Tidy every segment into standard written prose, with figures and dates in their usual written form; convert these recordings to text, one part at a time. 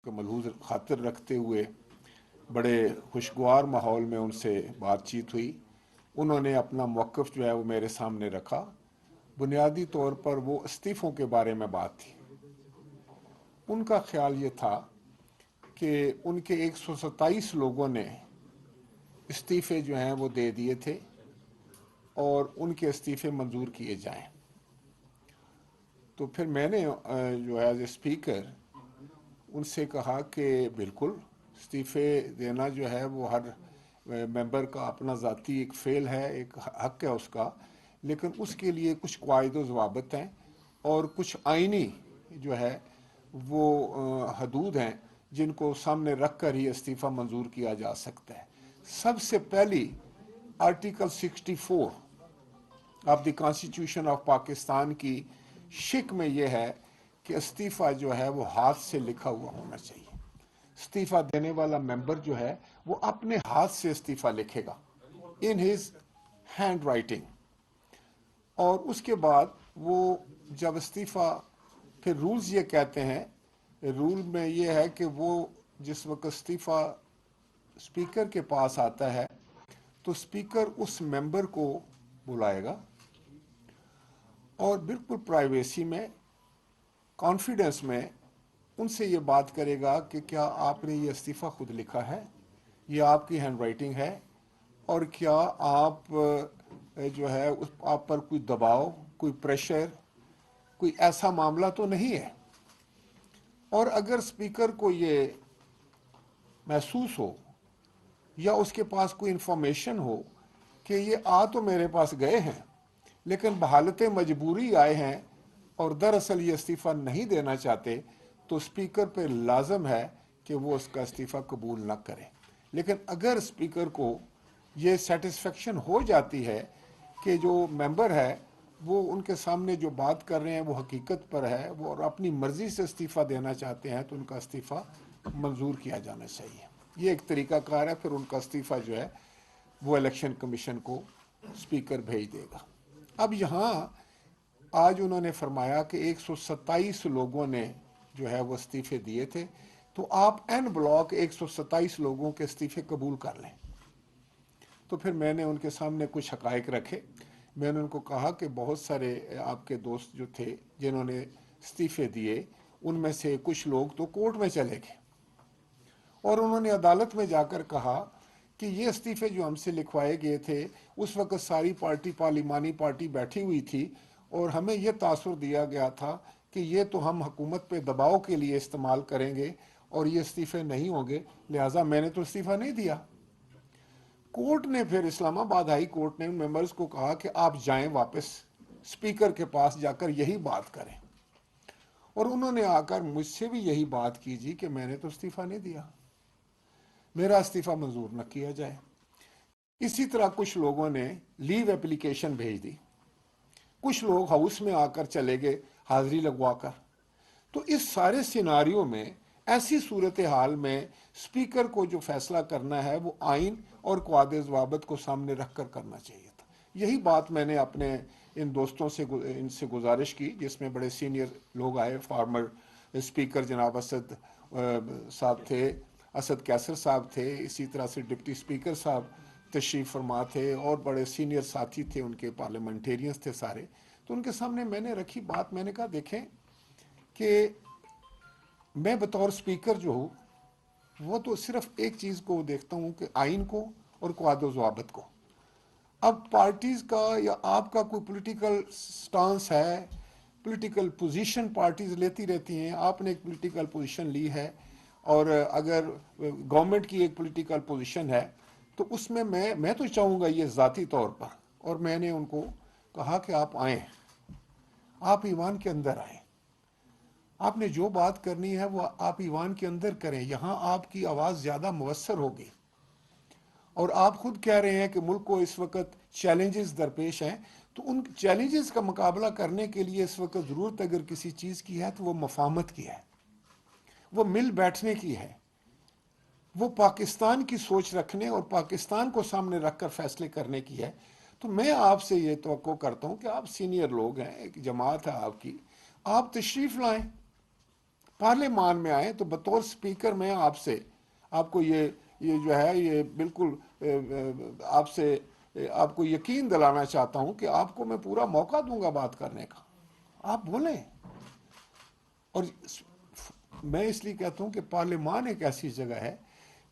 का मलहूज़ खातिर रखते हुए बड़े खुशगवार माहौल में उनसे बातचीत हुई। उन्होंने अपना मौक़िफ़ जो है वो मेरे सामने रखा। बुनियादी तौर पर वो इस्तीफ़ों के बारे में बात थी। उनका ख्याल ये था कि उनके 127 लोगों ने इस्तीफ़े जो हैं वो दे दिए थे और उनके इस्तीफ़े मंजूर किए जाएं। तो फिर मैंने जो है एज ए स्पीकर उनसे कहा कि बिल्कुल इस्तीफ़े देना जो है वो हर मेंबर का अपना ज़ाती एक फ़ेल है, एक हक़ है उसका, लेकिन उसके लिए कुछ क़वाइद व ज़वाबित हैं और कुछ आइनी जो है वो हदूद हैं जिनको सामने रख कर ही इस्तीफ़ा मंजूर किया जा सकता है। सबसे पहली article 64 of the constitution of Pakistan की शिक में यह है कि इस्तीफ़ा जो है वो हाथ से लिखा हुआ होना चाहिए। इस्तीफ़ा देने वाला मेंबर जो है वो अपने हाथ से इस्तीफ़ा लिखेगा, इन हिज हैंड राइटिंग। और उसके बाद वो जब इस्तीफ़ा, फिर रूल्स ये कहते हैं, रूल में ये है कि वो जिस वक्त इस्तीफ़ा स्पीकर के पास आता है तो स्पीकर उस मेंबर को बुलाएगा और बिल्कुल प्राइवेसी में, कॉन्फिडेंस में उनसे ये बात करेगा कि क्या आपने ये इस्तीफ़ा खुद लिखा है, ये आपकी हैंड राइटिंग है, और क्या आप जो है उस आप पर कोई दबाव, कोई प्रेशर, कोई ऐसा मामला तो नहीं है। और अगर स्पीकर को ये महसूस हो या उसके पास कोई इंफॉर्मेशन हो कि ये आ तो मेरे पास गए हैं लेकिन बहालत मजबूरी आए हैं और दरअसल ये इस्तीफ़ा नहीं देना चाहते, तो स्पीकर पे लाजम है कि वो उसका इस्तीफ़ा कबूल ना करें। लेकिन अगर स्पीकर को ये सेटिस्फेक्शन हो जाती है कि जो मेंबर है वो उनके सामने जो बात कर रहे हैं वो हकीकत पर है, वो और अपनी मर्ज़ी से इस्तीफ़ा देना चाहते हैं, तो उनका इस्तीफ़ा मंजूर किया जाना चाहिए। ये एक तरीक़ाकार है। फिर उनका इस्तीफ़ा जो है वो इलेक्शन कमीशन को स्पीकर भेज देगा। अब यहाँ आज उन्होंने फरमाया कि 127 लोगों ने जो है वो इस्तीफ़े दिए थे, तो आप एन ब्लॉक 127 लोगों के इस्तीफ़े कबूल कर लें। तो फिर मैंने उनके सामने कुछ हक़ाइक़ रखे। मैंने उनको कहा कि बहुत सारे आपके दोस्त जो थे जिन्होंने इस्तीफ़े दिए, उनमें से कुछ लोग तो कोर्ट में चले गए और उन्होंने अदालत में जाकर कहा कि ये इस्तीफ़े जो हमसे लिखवाए गए थे, उस वक़्त सारी पार्टी, पार्लिमानी पार्टी बैठी हुई थी और हमें यह तासुर दिया गया था कि ये तो हम हुकूमत पे दबाव के लिए इस्तेमाल करेंगे और ये इस्तीफ़े नहीं होंगे, लिहाजा मैंने तो इस्तीफ़ा नहीं दिया। कोर्ट ने फिर, इस्लामाबाद हाई कोर्ट ने मेंबर्स को कहा कि आप जाएं वापस स्पीकर के पास जाकर यही बात करें। और उन्होंने आकर मुझसे भी यही बात की जी कि मैंने तो इस्तीफ़ा नहीं दिया, मेरा इस्तीफ़ा मंजूर न किया जाए। इसी तरह कुछ लोगों ने लीव एप्लीकेशन भेज दी, कुछ लोग हाउस में आकर चले गए हाजिरी लगवाकर। तो इस सारे सिनारियों में, ऐसी सूरत हाल में स्पीकर को जो फैसला करना है वो आइन और क़वाइद ज़वाबित को सामने रख कर करना चाहिए था। यही बात मैंने अपने इन दोस्तों से इनसे गुजारिश की, जिसमें बड़े सीनियर लोग आए। फार्मर स्पीकर जनाब असद साहब थे, असद कैसर साहब थे, इसी तरह से डिप्टी स्पीकर साहब तशरीफ़ फरमा थे और बड़े सीनियर साथी थे उनके, पार्लियामेंटेरियंस थे सारे। तो उनके सामने मैंने रखी बात, मैंने कहा देखें कि मैं बतौर स्पीकर जो हूँ वो तो सिर्फ एक चीज़ को देखता हूँ कि आइन को और क़वाइद ज़वाबित को। अब पार्टीज़ का या आपका कोई पॉलिटिकल स्टांस है, पॉलिटिकल पोजीशन पार्टीज़ लेती रहती हैं, आपने एक पॉलिटिकल पोजीशन ली है और अगर गवर्नमेंट की एक पॉलिटिकल पोजीशन है तो उसमें मैं तो चाहूँगा ये ज़ाती तौर पर, और मैंने उनको कहा कि आप आएँ, आप ईवान के अंदर आएँ, आपने जो बात करनी है वो आप ईवान के अंदर करें, यहाँ आपकी आवाज़ ज़्यादा मुवस्सर होगी। और आप खुद कह रहे हैं कि मुल्क को इस वक्त चैलेंजेस दरपेश हैं, तो उन चैलेंजेस का मुकाबला करने के लिए इस वक्त ज़रूरत अगर किसी चीज़ की है तो वो मफाहमत की है, वो मिल बैठने की है, वो पाकिस्तान की सोच रखने और पाकिस्तान को सामने रख कर फैसले करने की है। तो मैं आपसे ये तवक्को करता हूँ कि आप सीनियर लोग हैं, एक जमात है आपकी, आप तशरीफ़ लाएँ, پارلیمان میں آئیں تو بطور سپیکر میں آپ کو یہ جو ہے یہ بالکل آپ کو یقین دلانا چاہتا ہوں کہ آپ کو میں پورا موقع دوں گا بات کرنے کا، آپ بولیں۔ اور میں اس لیے کہتا ہوں کہ پارلیمان ایک ایسی جگہ ہے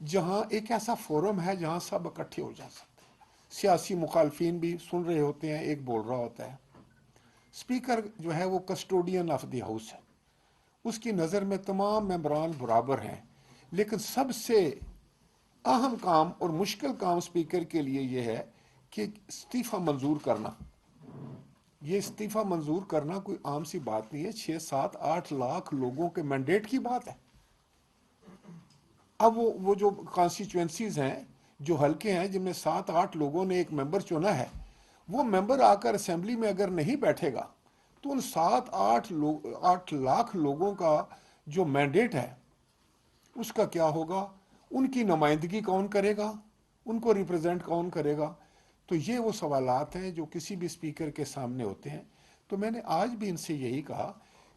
جہاں ایک ایسا فورم ہے جہاں سب اکٹھے ہو جا سکتے ہیں، سیاسی مخالفین بھی سن رہے ہوتے ہیں، ایک بول رہا ہوتا ہے۔ سپیکر جو ہے وہ کسٹوڈین آف دی ہاؤس ہے، اس کی نظر میں تمام ممبران برابر ہیں، لیکن سب سے اہم کام اور مشکل کام سپیکر کے لیے یہ ہے کہ استعفیٰ منظور کرنا۔ یہ استعفیٰ منظور کرنا کوئی عام سی بات نہیں ہے، 6-7-8 لاکھ لوگوں کے مینڈیٹ کی بات ہے۔ اب وہ جو کانسٹیچوئنسیز ہیں، جو حلقے ہیں جن میں 7-8 لوگوں نے ایک ممبر چنا ہے، وہ ممبر آ کر اسمبلی میں اگر نہیں بیٹھے گا تو ان 7-8 لاکھ لوگوں کا جو مینڈیٹ ہے اس کا کیا ہوگا؟ ان کی نمائندگی کون کرے گا؟ ان کو ریپرزینٹ کون کرے گا؟ تو یہ وہ سوالات ہیں جو کسی بھی سپیکر کے سامنے ہوتے ہیں۔ تو میں نے آج بھی ان سے یہی کہا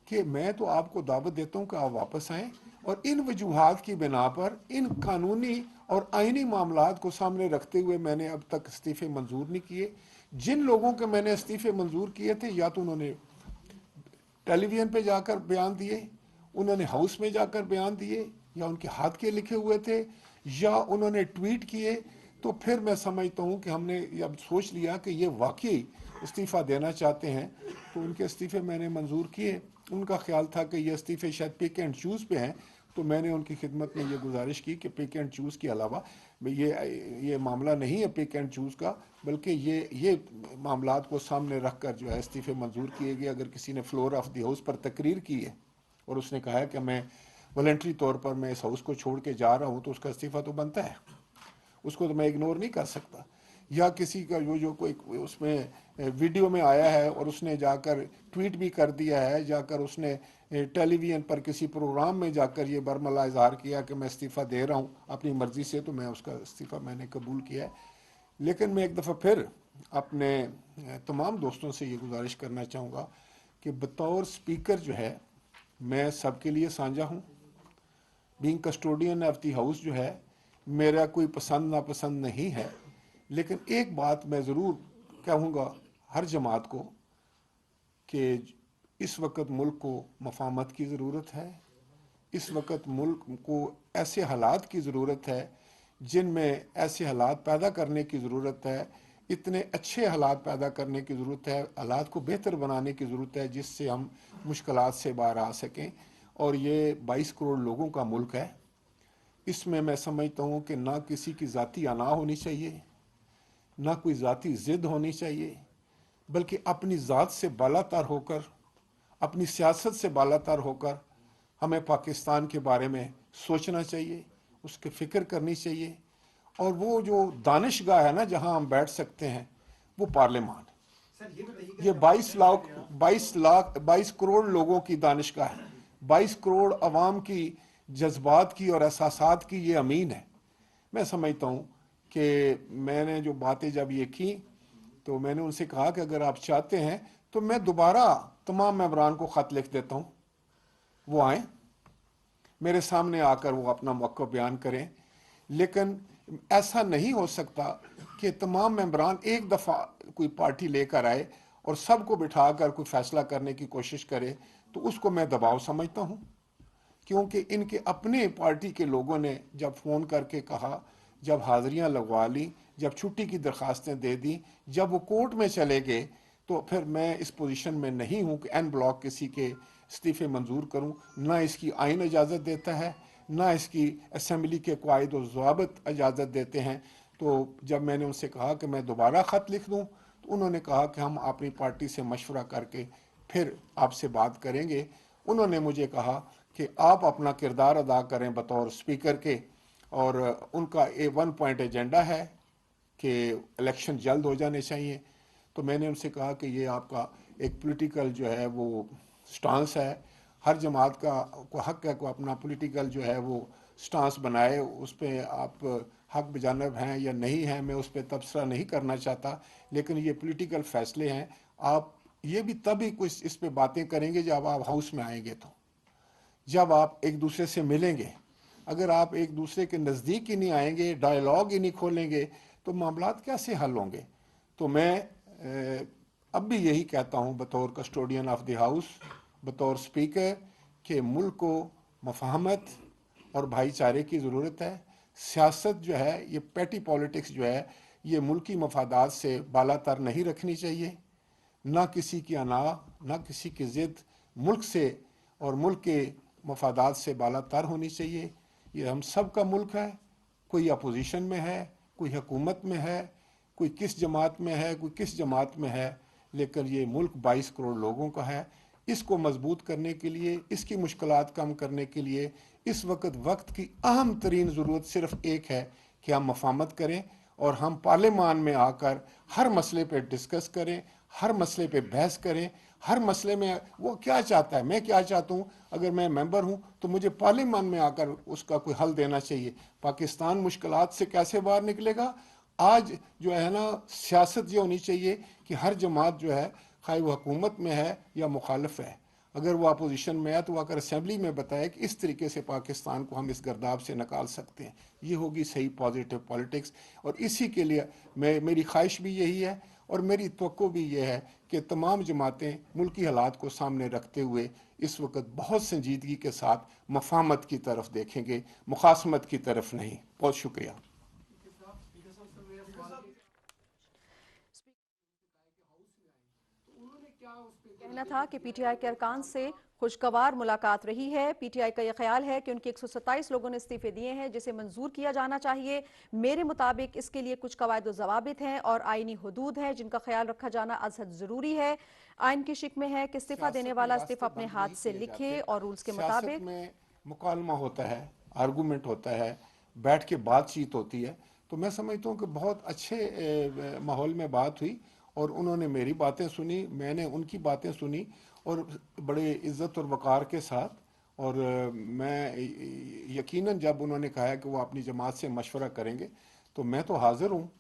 کہ میں تو آپ کو دعوت دیتا ہوں کہ آپ واپس آئیں، اور ان وجوہات کی بنا پر ان قانونی اور آئینی معاملات کو سامنے رکھتے ہوئے میں نے اب تک استعفے منظور نہیں کیے۔ جن لوگوں کے میں نے استعفے منظور کیے تھے، یا تو انہوں نے ٹیلی ویژن پہ جا کر بیان دیے، انہوں نے ہاؤس میں جا کر بیان دیے، یا ان کے ہاتھ کے لکھے ہوئے تھے، یا انہوں نے ٹویٹ کیے، تو پھر میں سمجھتا ہوں کہ ہم نے اب سوچ لیا کہ یہ واقعی استعفیٰ دینا چاہتے ہیں، تو ان کے استعفے میں نے منظور کیے۔ ان کا خیال تھا کہ یہ استعفے شاید پک اینڈ چوز پہ ہیں، تو میں نے ان کی خدمت میں یہ گزارش کی کہ پک اینڈ چوز کے علاوہ یہ معاملہ نہیں ہے پک اینڈ چوز کا، بلکہ یہ معاملات کو سامنے رکھ کر جو ہے استعفے منظور کیے گئے۔ اگر کسی نے فلور آف دی ہاؤس پر تقریر کی ہے اور اس نے کہا ہے کہ میں والنٹری طور پر میں اس ہاؤس کو چھوڑ کے جا رہا ہوں، تو اس کا استعفیٰ تو بنتا ہے، اس کو تو میں اگنور نہیں کر سکتا۔ یا کسی کا جو کوئی اس میں ویڈیو میں آیا ہے اور اس نے جا کر ٹویٹ بھی کر دیا ہے، جا کر اس نے ٹیلی ویژن پر کسی پروگرام میں جا کر یہ برملا اظہار کیا کہ میں استعفیٰ دے رہا ہوں اپنی مرضی سے، تو میں اس کا استعفیٰ میں نے قبول کیا ہے۔ لیکن میں ایک دفعہ پھر اپنے تمام دوستوں سے یہ گزارش کرنا چاہوں گا کہ بطور سپیکر جو ہے میں سب کے لیے سانجا ہوں۔ Being custodian of the house جو ہے میرا کوئی پسند ناپسند نہیں ہے، لیکن ایک بات میں ضرور کہوں گا ہر جماعت کو کہ اس وقت ملک کو مفاہمت کی ضرورت ہے، اس وقت ملک کو ایسے حالات کی ضرورت ہے جن میں ایسے حالات پیدا کرنے کی ضرورت ہے، اتنے اچھے حالات پیدا کرنے کی ضرورت ہے، حالات کو بہتر بنانے کی ضرورت ہے جس سے ہم مشکلات سے باہر آ سکیں۔ اور یہ 22 کروڑ لوگوں کا ملک ہے، اس میں سمجھتا ہوں کہ نہ کسی کی ذاتی انا ہونی چاہیے، نہ کوئی ذاتی ضد ہونی چاہیے، بلکہ اپنی ذات سے بالا تر ہو کر، اپنی سیاست سے بالا تر ہو کر ہمیں پاکستان کے بارے میں سوچنا چاہیے، اس کی فکر کرنی چاہیے۔ اور وہ جو دانشگاہ ہے نا جہاں ہم بیٹھ سکتے ہیں، وہ پارلیمان ہے۔ یہ 22 کروڑ لوگوں کی دانشگاہ ہے، 22 کروڑ عوام کی جذبات کی اور احساسات کی یہ امین ہے۔ میں سمجھتا ہوں کہ میں نے جو باتیں جب یہ کی تو میں نے ان سے کہا کہ اگر آپ چاہتے ہیں تو میں دوبارہ تمام ممبران کو خط لکھ دیتا ہوں، وہ آئیں میرے سامنے آ کر وہ اپنا موقف بیان کریں۔ لیکن ایسا نہیں ہو سکتا کہ تمام ممبران ایک دفعہ کوئی پارٹی لے کر آئے اور سب کو بٹھا کر کوئی فیصلہ کرنے کی کوشش کرے، تو اس کو میں دباؤ سمجھتا ہوں، کیونکہ ان کے اپنے پارٹی کے لوگوں نے جب فون کر کے کہا، جب حاضریاں لگوا لی، جب چھٹی کی درخواستیں دے دیں، جب وہ کورٹ میں چلے گئے، تو پھر میں اس پوزیشن میں نہیں ہوں کہ این بلاک کسی کے استعفے منظور کروں۔ نہ اس کی آئین اجازت دیتا ہے، نہ اس کی اسمبلی کے قواعد و ضوابط اجازت دیتے ہیں۔ تو جب میں نے ان سے کہا کہ میں دوبارہ خط لکھ دوں، تو انہوں نے کہا کہ ہم اپنی پارٹی سے مشورہ کر کے پھر آپ سے بات کریں گے۔ انہوں نے مجھے کہا کہ آپ اپنا کردار ادا کریں بطور سپیکر کے، اور ان کا 1 پوائنٹ ایجنڈا ہے کہ الیکشن جلد ہو جانے چاہیے۔ تو میں نے ان سے کہا کہ یہ آپ کا ایک پولیٹیکل جو ہے وہ سٹانس ہے، ہر جماعت کا حق ہے کو اپنا پولیٹیکل جو ہے وہ سٹانس بنائے، اس پہ آپ حق بجانب ہیں یا نہیں ہیں میں اس پہ تبصرہ نہیں کرنا چاہتا، لیکن یہ پولیٹیکل فیصلے ہیں۔ آپ یہ بھی تبھی کچھ اس پہ باتیں کریں گے جب آپ ہاؤس میں آئیں گے، تو जब आप एक दूसरे से मिलेंगे, अगर आप एक दूसरे के नज़दीक ही नहीं आएंगे, डायलॉग ही नहीं खोलेंगे, तो मामलात कैसे हल होंगे। तो मैं अब भी यही कहता हूँ बतौर कस्टोडियन ऑफ द हाउस, बतौर स्पीकर, कि मुल्क को मफाहमत और भाईचारे की ज़रूरत है। सियासत जो है, ये पैटी पॉलिटिक्स जो है, ये मुल्की मफादात से बालातर नहीं रखनी चाहिए। ना किसी की अना, ना किसी की ज़िद मुल्क से और मुल्क के मफादात से बालातर होनी चाहिए। ये हम सब का मुल्क है, कोई अपोजिशन में है, कोई हुकूमत में है, कोई किस जमात में है, कोई किस जमात में है, लेकिन ये मुल्क 22 करोड़ लोगों का है। इसको मजबूत करने के लिए, इसकी मुश्किलात कम करने के लिए इस वक्त की अहम तरीन ज़रूरत सिर्फ एक है कि हम मफाहमत करें और हम पार्लियामान में आकर हर मसले पे डिस्कस करें, हर मसले पे बहस करें, हर मसले में वो क्या चाहता है, मैं क्या चाहता हूँ। अगर मैं मेंबर हूँ तो मुझे पार्लियामान में आकर उसका कोई हल देना चाहिए। पाकिस्तान मुश्किलात से कैसे बाहर निकलेगा। आज जो है ना, सियासत ये होनी चाहिए कि हर जमात जो है, खाई वो हुकूमत में है या मुखालफ है, अगर वो अपोजिशन में है तो वो अगर असम्बली में बताए कि इस तरीके से पाकिस्तान को हम इस गर्दाब से निकाल सकते हैं, ये होगी सही पॉजिटिव पॉलिटिक्स। और इसी के लिए मेरी ख्वाहिश भी यही है और मेरी तवक्को भी ये है कि तमाम जमातें मुल्की हालात को सामने रखते हुए इस वक्त बहुत संजीदगी के साथ मफाहमत की तरफ देखेंगे, मुखासमत की तरफ नहीं। बहुत शुक्रिया। कहना था कि पीटीआई के अरकान से खुशगवार मुलाकात रही है। पीटीआई का यह ख्याल है कि उनके 127 लोगों ने इस्तीफे दिए हैं, जिसे मंजूर किया जाना चाहिए। मेरे मुताबिक इसके लिए कुछ कवायद ज़वाबित हैं और आईनी हदूद हैं जिनका ख्याल रखा जाना अज़हद ज़रूरी है। आइन की शिक में है कि इस्तीफा देने वाला इस्तीफा अपने हाथ से लिखे और रूल्स के मुताबिक। में मुकालमा होता है, आर्गूमेंट होता है, बैठ के बातचीत होती है। तो मैं समझता हूँ कि बहुत अच्छे माहौल में बात हुई और उन्होंने मेरी बातें सुनी, मैंने उनकी बातें सुनी और बड़े इज़्ज़त और वक़ार के साथ। और मैं यकीनन जब उन्होंने कहा कि वो अपनी जमात से मशवरा करेंगे तो मैं तो हाज़िर हूँ।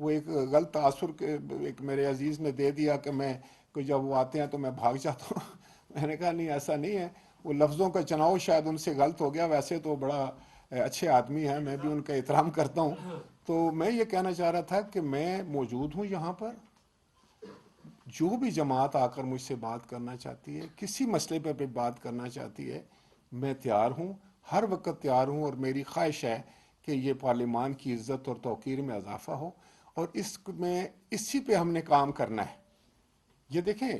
वो एक गलत तासुर के एक मेरे अजीज़ ने दे दिया कि मैं कोई जब वो आते हैं तो मैं भाग जाता हूँ। मैंने कहा नहीं, ऐसा नहीं है। वो लफ्ज़ों का चुनाव शायद उनसे गलत हो गया, वैसे तो बड़ा अच्छे आदमी हैं, मैं भी उनका एहतराम करता हूँ। तो मैं ये कहना चाह रहा था कि मैं मौजूद हूँ यहाँ पर। जो भी जमात आकर मुझसे बात करना चाहती है, किसी मसले पर भी बात करना चाहती है, मैं तैयार हूँ, हर वक्त तैयार हूँ। और मेरी ख्वाहिश है कि ये पार्लियामान की इज़्ज़त और तौक़ीर में इजाफ़ा हो और इसमें इसी पे हमने काम करना है। ये देखें,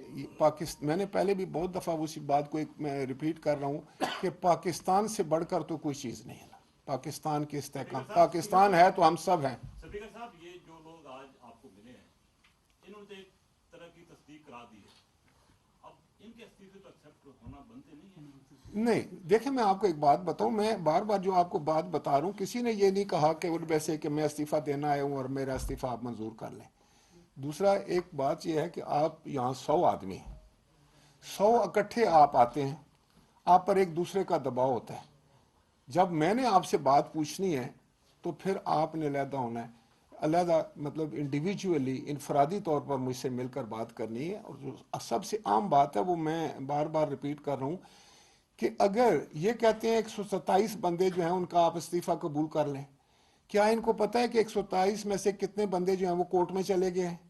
मैंने पहले भी बहुत दफ़ा उसी बात को मैं रिपीट कर रहा हूँ कि पाकिस्तान से बढ़कर तो कोई चीज़ नहीं है। पाकिस्तान की इस्तेकाम, पाकिस्तान है तो हम सब हैं। स्पीकर साहब, ये जो लोग आज आपको मिले हैं, इन्होंने एक तरह की तस्दीक करा दी है, अब इनके इस्तीफे तो एक्सेप्ट होना बनते नहीं है। नहीं, देखें, मैं आपको एक बात बताऊं, मैं बार बार जो आपको बात बता रहा हूं, किसी ने ये नहीं कहा कि वैसे कि मैं इस्तीफा देना आया हूं और मेरा इस्तीफा आप मंजूर कर लें। दूसरा एक बात यह है कि आप यहाँ 100 आदमी हैं, 100 इकट्ठे आप आते हैं, आप पर एक दूसरे का दबाव होता है। जब मैंने आपसे बात पूछनी है तो फिर आपने अलहदा होना है, अलहदा मतलब इंडिविजुअली, इनफरादी तौर पर मुझसे मिलकर बात करनी है। और जो सबसे आम बात है वो मैं बार बार रिपीट कर रहा हूँ कि अगर ये कहते हैं 127 बंदे जो हैं उनका आप इस्तीफ़ा कबूल कर लें, क्या इनको पता है कि 127 में से कितने बंदे जो हैं वो कोर्ट में चले गए हैं,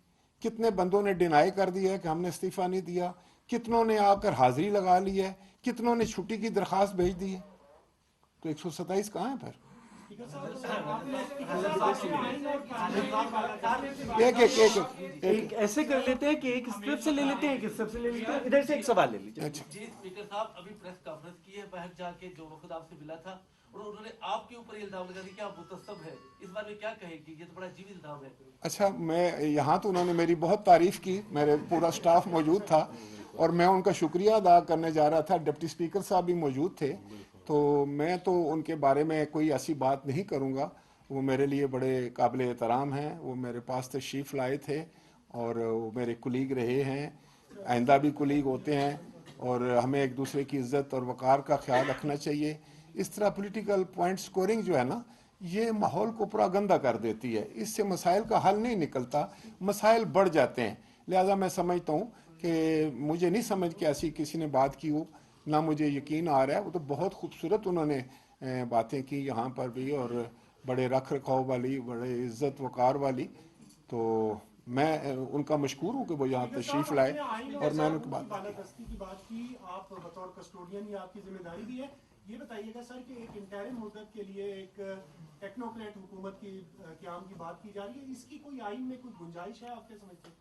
कितने बंदों ने डिनाई कर दिया है कि हमने इस्तीफ़ा नहीं दिया, कितनों ने आकर हाजिरी लगा ली है, कितनों ने छुट्टी की दरख्वास्त भेज दी है। तो 127 कहाँ है फिर? एक ऐसे कर लेते हैं कि एक स्ट्रिप से ले लेते हैं, एक स्ट्रिप से ले लेते हैं। इधर से एक सवाल ले लीजिए। जी स्पीकर साहब, अभी प्रेस कॉन्फ्रेंस की है बाहर जाके, जो वक्त आपसे मिला था और उन्होंने आपके ऊपर इल्जाम लगा दिया कि आप मुतस्सब है। इस बारे में क्या कहेंगे? ये तो बड़ा अजीब इल्जाम है। अच्छा, मैं यहाँ तो उन्होंने मेरी बहुत तारीफ की, मेरे पूरा स्टाफ मौजूद था और मैं उनका शुक्रिया अदा करने जा रहा था। डिप्टी स्पीकर साहब भी मौजूद थे, तो मैं तो उनके बारे में कोई ऐसी बात नहीं करूँगा। वो मेरे लिए बड़े काबिल एहतराम हैं, वो मेरे पास तशरीफ़ लाए थे और वो मेरे कुलीग रहे हैं, आइंदा भी कुलीग होते हैं। और हमें एक दूसरे की इज़्ज़त और वक़ार का ख्याल रखना चाहिए। इस तरह पॉलिटिकल पॉइंट स्कोरिंग जो है ना, ये माहौल को पूरा गंदा कर देती है, इससे मसाइल का हल नहीं निकलता, मसाइल बढ़ जाते हैं। लिहाजा मैं समझता हूँ कि मुझे नहीं समझ के ऐसी किसी ने बात की हो, ना मुझे यकीन आ रहा है। वो तो बहुत खूबसूरत उन्होंने बातें की यहाँ पर भी, और बड़े रख रखाव वाली, बड़े इज्जत वकार वाली। तो मैं उनका मशकूर हूँ कि वो यहाँ तशरीफ़ लाए और मैं उनकी बात बालादस्ती की बात की। आप बतौर कस्टोडियन ही आपकी जिम्मेदारी भी है। ये बताइएगा सर कि एक इंटरिम मुद्दत के लिए एक टेक्नोक्रेट हुकूमत की क़याम की बात की जा रही है, इसकी कोई आइन में कोई गुंजाइश है आपके समझते?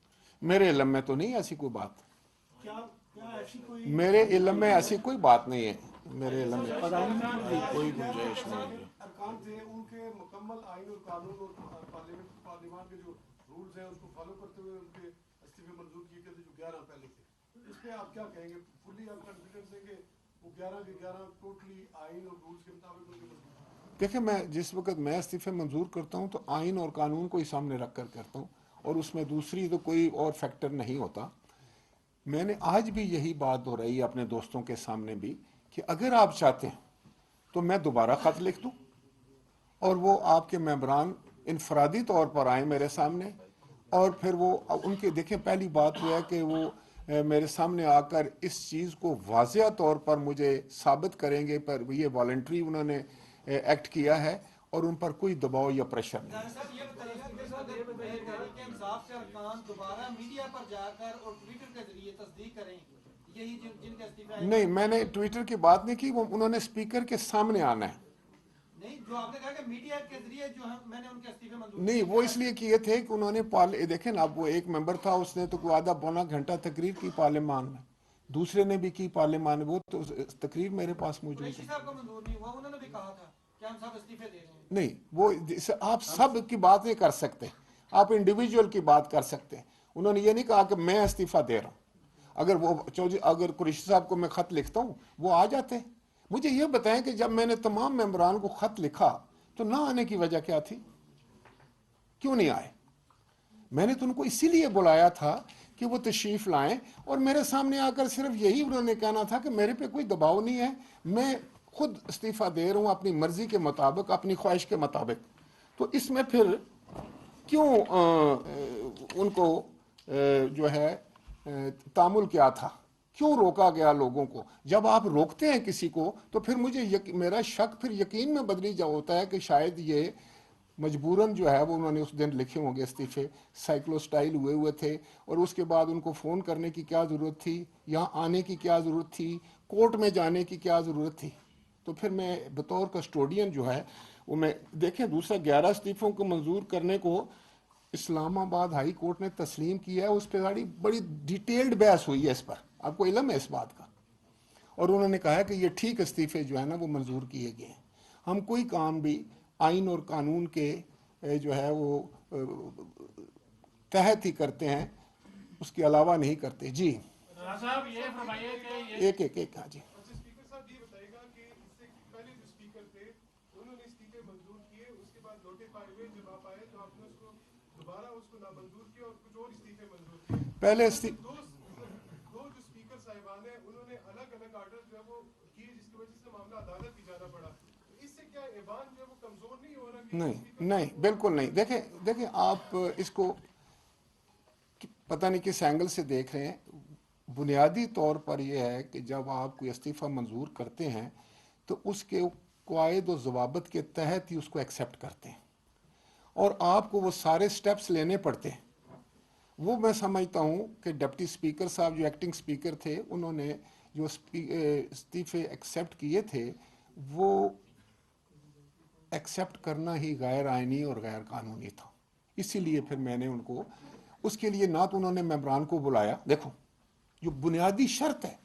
मेरे इल्म में तो नहीं ऐसी कोई बात। क्या क्या ऐसी कोई मेरे इल्म में ऐसी कोई बात नहीं है। मेरे इल्म में कोई गुंजाइश नहीं है। अरकान थे उनके मुकम्मल आइन और कानून और पार्लियामान के जो रूल्स हैं उसको फॉलो करते हुए उनके इस्तीफे मंजूर किए गए थे, जो 11 पहले थे। इस पे आप क्या कहेंगे? फुल्ली आप कॉन्फिडेंस हैं कि वो 11 के 11 टोटली आइन और रूल्स के मुताबिक उनके मंजूर? देखिए, मैं जिस वक्त मैं इस्तीफे मंजूर करता हूँ तो आइन और कानून को ही सामने रख कर करता हूँ, और उसमें दूसरी तो कोई और फैक्टर नहीं होता। मैंने आज भी यही बात दोहराई अपने दोस्तों के सामने भी कि अगर आप चाहते हैं तो मैं दोबारा ख़त लिख दूँ और वो आपके मेंबरान इनफरादी तौर पर आए मेरे सामने, और फिर वो उनके देखें, पहली बात वो है कि वो मेरे सामने आकर इस चीज़ को वाज़िया तौर पर मुझे साबित करेंगे पर ये वॉलंटरी उन्होंने एक्ट किया है और उन पर कोई दबाव या प्रेशर नहीं। इंसाफ से अरकान दोबारा मीडिया पर जाकर और ट्विटर के जरिए तस्दीक करें, यही जिनके इस्तीफा? नहीं, मैंने ट्विटर की बात नहीं की, वो उन्होंने स्पीकर के सामने आना है। नहीं, जो आपने कहा कि मीडिया के जरिए जो है मैंने उनके इस्तीफे मंजूर नहीं, वो इसलिए किए थे कि उन्होंने देखें ना, वो एक मेंबर था, उसने तो कोई आधा पौना घंटा तकरीर की पार्लियामान में, दूसरे ने भी की पार्लियामान में, वो तो तकरीर मेरे पास मौजूद है। साहब को मंजूर नहीं हुआ, उन्होंने भी कहा था कि हम सब इस्तीफे दे रहे हैं। नहीं, वो आप सब की बात नहीं कर सकते, आप इंडिविजुअल की बात कर सकते हैं। उन्होंने ये नहीं कहा कि मैं इस्तीफा दे रहा हूँ। अगर कुरैशी साहब को मैं ख़त लिखता हूँ वो आ जाते। मुझे ये बताएं कि जब मैंने तमाम मेंबरान को ख़त लिखा तो ना आने की वजह क्या थी? क्यों नहीं आए? मैंने तो उनको इसीलिए बुलाया था कि वो तशरीफ़ लाएं और मेरे सामने आकर सिर्फ यही उन्होंने कहना था कि मेरे पे कोई दबाव नहीं है, मैं खुद इस्तीफ़ा दे रहा हूँ अपनी मर्ज़ी के मुताबिक, अपनी ख्वाहिश के मुताबिक। तो इसमें फिर क्यों उनको जो है तामुल क्या था? क्यों रोका गया लोगों को? जब आप रोकते हैं किसी को तो फिर मेरा शक फिर यकीन में बदली होता है कि शायद ये मजबूरन जो है वो उन्होंने उस दिन लिखे होंगे इस्तीफे, साइक्लोस्टाइल हुए थे, और उसके बाद उनको फ़ोन करने की क्या ज़रूरत थी, यहाँ आने की क्या ज़रूरत थी, कोर्ट में जाने की क्या ज़रूरत थी? तो फिर मैं बतौर कस्टोडियन जो है वो मैं देखें, दूसरा 11 इस्तीफ़ों को मंजूर करने को इस्लामाबाद हाई कोर्ट ने तस्लीम किया है। उस पर बड़ी डिटेल्ड बहस हुई है इस पर, आपको इल्म है इस बात का, और उन्होंने कहा है कि ये ठीक इस्तीफे जो है ना वो मंजूर किए गए हैं। हम कोई काम भी आइन और कानून के जो है वो तहत ही करते हैं, उसके अलावा नहीं करते। जी साहब ये फरमाइए कि एक हाँ जी। स्पीकर साहब ये बताइएगा कि इससे पहले जो स्पीकर थे उन्होंने इस्तीफे मंजूर किए, उसके बाद नोटिफाई हुए, जब आप आए तो आपने उसको दोबारा नामंजूर किया और कुछ और इस्तीफे मंजूर किए। पहले दो जो स्पीकर साहिबान हैं उन्होंने अलग अलग आर्डर जो है वो किए, जिसकी वजह से मामला अदालत भी जाना पड़ा। इससे क्या ईवान जो है वो कमजोर नहीं हो रहा? नहीं, बिल्कुल नहीं। देखें आप इसको पता नहीं किस एंगल से देख रहे हैं। बुनियादी तौर पर यह है कि जब आप कोई इस्तीफ़ा मंजूर करते हैं तो उसके क़वाइद और ज़वाबित के तहत ही उसको एक्सेप्ट करते हैं, और आपको वो सारे स्टेप्स लेने पड़ते हैं। वो मैं समझता हूँ कि डिप्टी स्पीकर साहब जो एक्टिंग स्पीकर थे, उन्होंने जो इस्तीफ़े एक्सेप्ट किए थे वो एक्सेप्ट करना ही गैर आइनी और गैर कानूनी था। इसीलिए फिर मैंने उनको उसके लिए ना तो उन्होंने मेंबरान को बुलाया। देखो, जो बुनियादी शर्त है,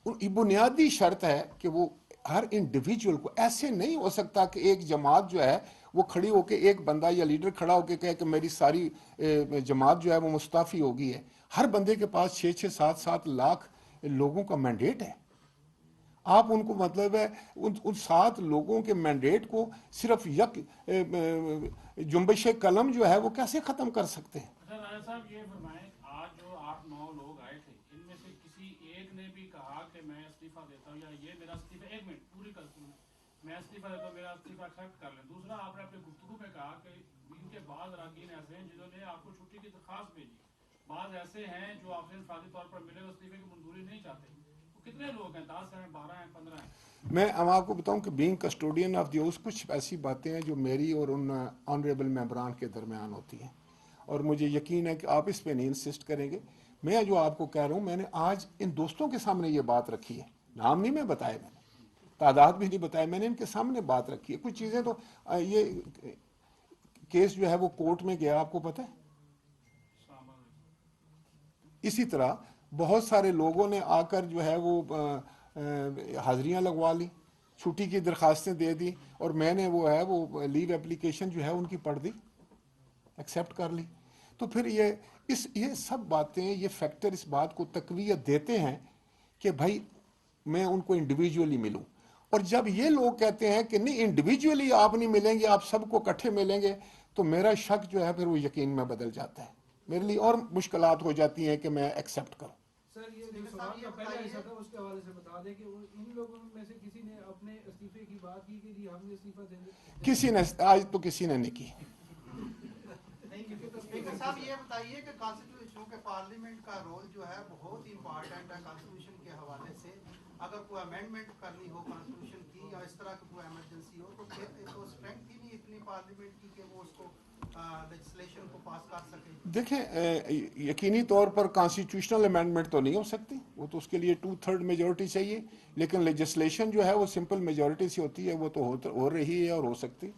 बुनियादी शर्त है कि वो हर इंडिविजुअल को, ऐसे नहीं हो सकता कि एक जमात जो है वो खड़ी होके, एक बंदा या लीडर खड़ा होके कहे कि मेरी सारी जमात जो है वो मुस्ताफ़ी हो गई है। हर बंदे के पास 6-6, 7-7 लाख लोगों का मैंडेट है। आप उनको मतलब है उन 7 लोगों के मैंडेट को सिर्फ जुम्बिश कलम जो है वो कैसे ख़त्म कर सकते हैं? अच्छा राजा साहब ये फरमाएं, आज जो 8-9 लोग आए थे इनमें से किसी एक ने भी कहा कि मैं इस्तीफा देता हूँ, या ये मेरा इस्तीफा, एक मिनट पूरी कर दूँ, मैं इस्तीफा देता हूँ, मेरा इस्तीफा एक्सेप्ट कर लें? दूसरा, आपने अपनी गुफ्तगू में कहा कि इनके बाद अरकान ऐसे हैं जिन्होंने आपको छुट्टी की दरख्वास्त भेजी, बाज ऐसे हैं जो आपसे इंफरादी तौर पर मिले इस्तीफे की मंजूरी नहीं चाहते, वो कितने लोग हैं? 10 हैं, 12 हैं, 15 हैं? मैं अब आपको बताऊं कि being custodian of the house कुछ ऐसी बातें हैं जो मेरी और उन ऑनरेबल मेंबरान के दरमियान होती हैं, और मुझे यकीन है कि आप इस पे नहीं इंसिस्ट करेंगे। मैं जो आपको कह रहा हूं, मैंने आज इन दोस्तों के सामने ये बात रखी है, नाम नहीं मैं बताया, मैंने तादाद भी नहीं बताया, मैंने इनके सामने बात रखी है। कुछ चीज़ें तो ये केस जो है वो कोर्ट में गया, आपको पता है। इसी तरह बहुत सारे लोगों ने आकर जो है वो हाजिरियां लगवा ली, छुट्टी की दरखास्तें दे दी, और मैंने वो है वो लीव एप्लीकेशन जो है उनकी पढ़ दी, एक्सेप्ट कर ली। तो फिर ये सब बातें, ये फैक्टर इस बात को तकवीयत देते हैं कि भाई मैं उनको इंडिविजुअली मिलूं। और जब ये लोग कहते हैं कि नहीं इंडिविजुअली आप नहीं मिलेंगे, आप सबको इकट्ठे मिलेंगे, तो मेरा शक जो है फिर वो यकीन में बदल जाता है, मेरे लिए और मुश्किलात हो जाती हैं कि मैं एक्सेप्ट करूं। सर ये जो सवाल का पहले ऐसा था उसके हवाले से बता दें कि इन लोगों में से किसी ने अपने इस्तीफे की बात की कि जी हम इस्तीफा देंगे? किसी ने आज तो किसी ने नहीं की। स्पीकर साहब ये बताइए कि कॉन्स्टिट्यूशन के पार्लियामेंट का रोल जो है बहुत इंपॉर्टेंट है कॉन्स्टिट्यूशन के हवाले से। अगर कोई अमेंडमेंट करनी हो कॉन्स्टिट्यूशन की या इस तरह की कोई इमरजेंसी हो, तो फिर तो स्ट्रेंथ ही नहीं इतनी पार्लियामेंट की कि वो उसको लेजिस्लेशन को पास कर सके। देखें, यकीनी तौर पर कॉन्स्टिट्यूशनल अमेंडमेंट तो नहीं हो सकती, वो तो उसके लिए 2/3 मेजॉरिटी चाहिए, लेकिन लेजिस्लेशन जो है वो सिंपल मेजॉरिटी से होती है, वो तो हो रही है और हो सकती है।